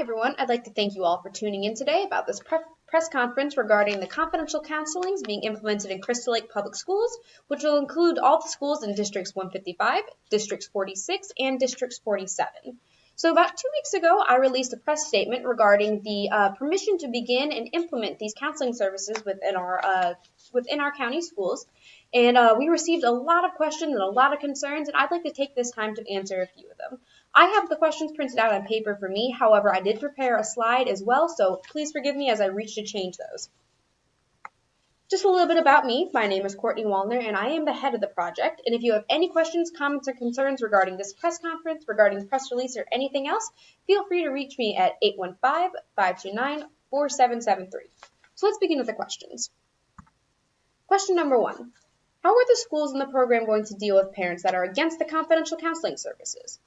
Hi everyone, I'd like to thank you all for tuning in today about this press conference regarding the confidential counselings being implemented in Crystal Lake Public Schools, which will include all the schools in Districts 155, Districts 46, and Districts 47. So about 2 weeks ago, I released a press statement regarding the permission to begin and implement these counseling services within our county schools. And we received a lot of questions and a lot of concerns, and I'd like to take this time to answer a few of them. I have the questions printed out on paper for me. However, I did prepare a slide as well, so please forgive me as I reach to change those. Just a little bit about me. My name is Courtney Wallner, and I am the head of the project. And if you have any questions, comments, or concerns regarding this press conference, regarding the press release, or anything else, feel free to reach me at 815-529-4773. So let's begin with the questions. Question number 1. How are the schools in the program going to deal with parents that are against the confidential counseling services?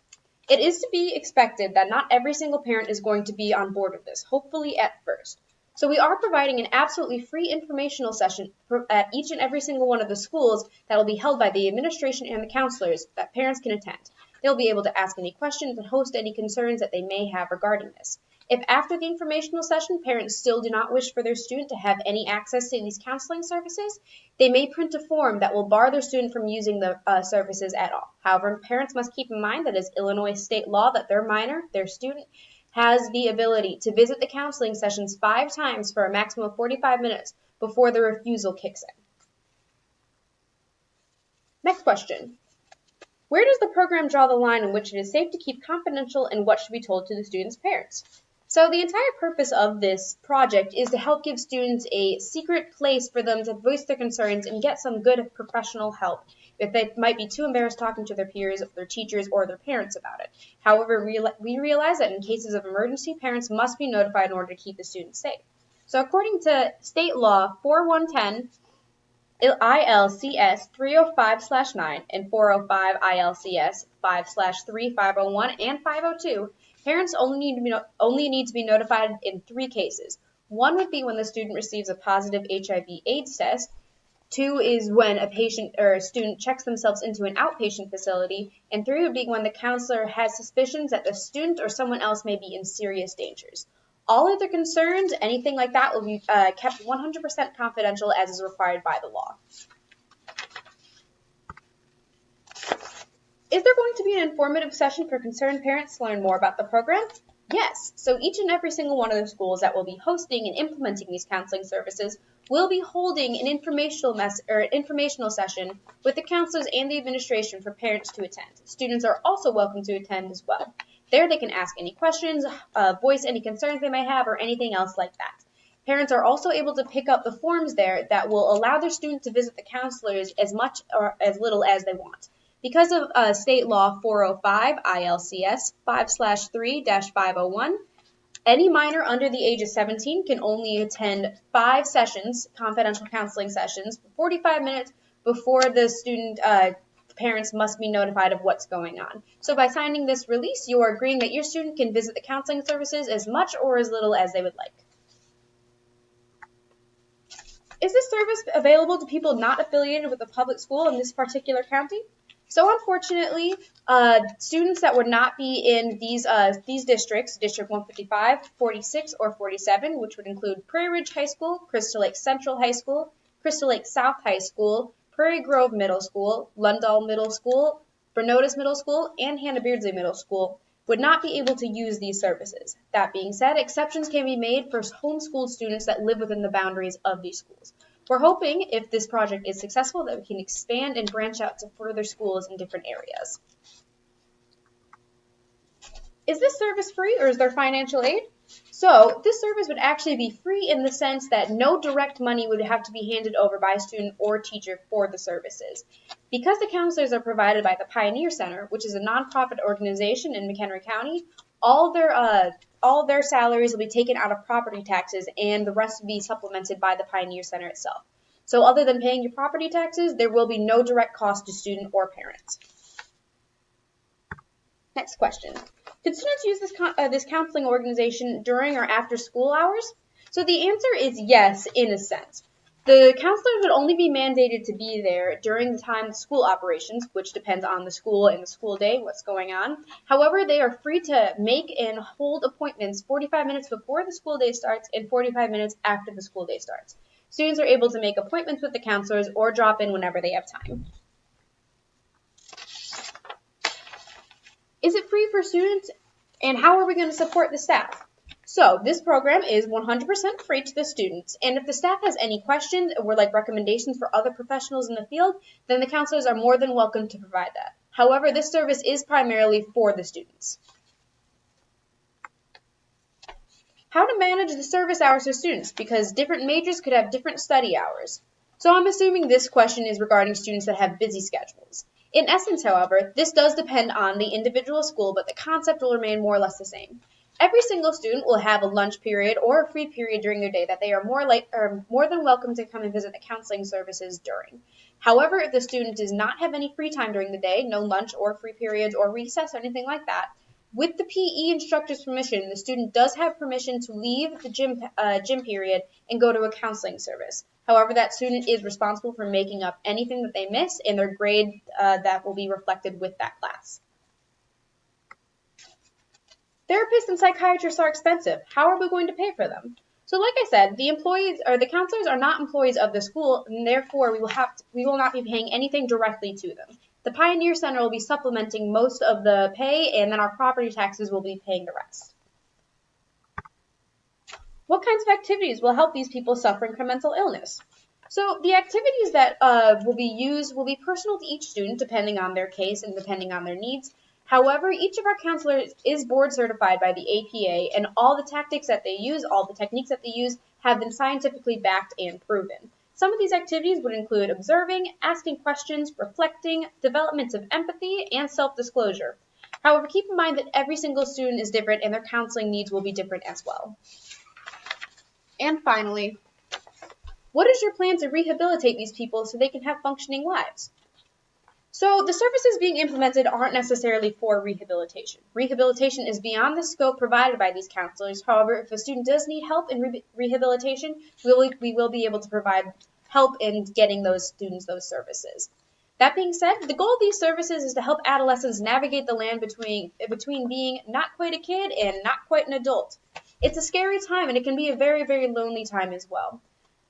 It is to be expected that not every single parent is going to be on board with this, hopefully at first. So we are providing an absolutely free informational session at each and every single one of the schools that will be held by the administration and the counselors that parents can attend. They'll be able to ask any questions and host any concerns that they may have regarding this. If after the informational session, parents still do not wish for their student to have any access to these counseling services, they may print a form that will bar their student from using the services at all. However, parents must keep in mind that it's Illinois state law that their minor, their student, has the ability to visit the counseling sessions 5 times for a maximum of 45 minutes before the refusal kicks in. Next question. Where does the program draw the line in which it is safe to keep confidential and what should be told to the student's parents? So the entire purpose of this project is to help give students a secret place for them to voice their concerns and get some good professional help if they might be too embarrassed talking to their peers, their teachers, or their parents about it. However, we realize that in cases of emergency, parents must be notified in order to keep the students safe. So according to state law 4110, ILCS 305/9 and 405 ILCS 5/3501 and 502, parents only need to be notified in 3 cases. 1 would be when the student receives a positive HIV/AIDS test. 2 is when a patient or a student checks themselves into an outpatient facility. And 3 would be when the counselor has suspicions that the student or someone else may be in serious dangers. All other concerns, anything like that, will be kept 100% confidential as is required by the law. Is there going to be an informative session for concerned parents to learn more about the program? Yes. So each and every single one of the schools that will be hosting and implementing these counseling services will be holding an informational session with the counselors and the administration for parents to attend. Students are also welcome to attend as well. There they can ask any questions, voice any concerns they may have, or anything else like that. Parents are also able to pick up the forms there that will allow their student to visit the counselors as much or as little as they want. Because of state law 405 ILCS 5/3-501, any minor under the age of 17 can only attend 5 sessions, confidential counseling sessions, for 45 minutes before the student parents must be notified of what's going on. So by signing this release, you are agreeing that your student can visit the counseling services as much or as little as they would like. Is this service available to people not affiliated with a public school in this particular county? So unfortunately, students that would not be in these districts, District 155, 46, or 47, which would include Prairie Ridge High School, Crystal Lake Central High School, Crystal Lake South High School, Prairie Grove Middle School, Lundahl Middle School, Bernodis Middle School, and Hannah Beardsley Middle School would not be able to use these services. That being said, exceptions can be made for homeschooled students that live within the boundaries of these schools. We're hoping, if this project is successful, that we can expand and branch out to further schools in different areas. Is this service free or is there financial aid? So this service would actually be free in the sense that no direct money would have to be handed over by a student or teacher for the services. Because the counselors are provided by the Pioneer Center, which is a nonprofit organization in McHenry County, all their salaries will be taken out of property taxes and the rest will be supplemented by the Pioneer Center itself. So other than paying your property taxes, there will be no direct cost to student or parent. Next question. Could students use this counseling organization during or after school hours? So the answer is yes, in a sense. The counselors would only be mandated to be there during the time of school operations, which depends on the school and the school day, what's going on. However, they are free to make and hold appointments 45 minutes before the school day starts and 45 minutes after the school day starts. Students are able to make appointments with the counselors or drop in whenever they have time. Is it free for students? And how are we going to support the staff? So this program is 100% free to the students, and if the staff has any questions or recommendations for other professionals in the field, then the counselors are more than welcome to provide that. However, this service is primarily for the students. How to manage the service hours for students, because different majors could have different study hours. So I'm assuming this question is regarding students that have busy schedules. In essence, however, this does depend on the individual school, but the concept will remain more or less the same. Every single student will have a lunch period or a free period during their day that they are more than welcome to come and visit the counseling services during. However, if the student does not have any free time during the day, no lunch or free periods or recess or anything like that, with the PE instructor's permission, the student does have permission to leave the gym period and go to a counseling service. However, that student is responsible for making up anything that they miss and their grade that will be reflected with that class. Therapists and psychiatrists are expensive. How are we going to pay for them? So like I said, the counselors are not employees of the school, and therefore we will not be paying anything directly to them. The Pioneer Center will be supplementing most of the pay, and then our property taxes will be paying the rest. What kinds of activities will help these people suffering from mental illness? So the activities that will be used will be personal to each student depending on their case and depending on their needs. However, each of our counselors is board certified by the APA, and all the tactics that they use, all the techniques that they use, have been scientifically backed and proven. Some of these activities would include observing, asking questions, reflecting, developments of empathy, and self-disclosure. However, keep in mind that every single student is different and their counseling needs will be different as well. And finally, what is your plan to rehabilitate these people so they can have functioning lives? So the services being implemented aren't necessarily for rehabilitation. Rehabilitation is beyond the scope provided by these counselors. However, if a student does need help in rehabilitation, we will be able to provide help in getting those students those services. That being said, the goal of these services is to help adolescents navigate the land between being not quite a kid and not quite an adult. It's a scary time, and it can be a very, very lonely time as well.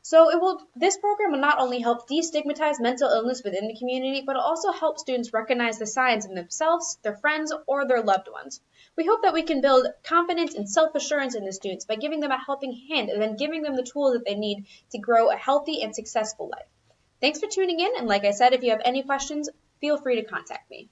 So this program will not only help destigmatize mental illness within the community, but it'll also help students recognize the signs in themselves, their friends, or their loved ones. We hope that we can build confidence and self-assurance in the students by giving them a helping hand and then giving them the tools that they need to grow a healthy and successful life. Thanks for tuning in, and like I said, if you have any questions, feel free to contact me.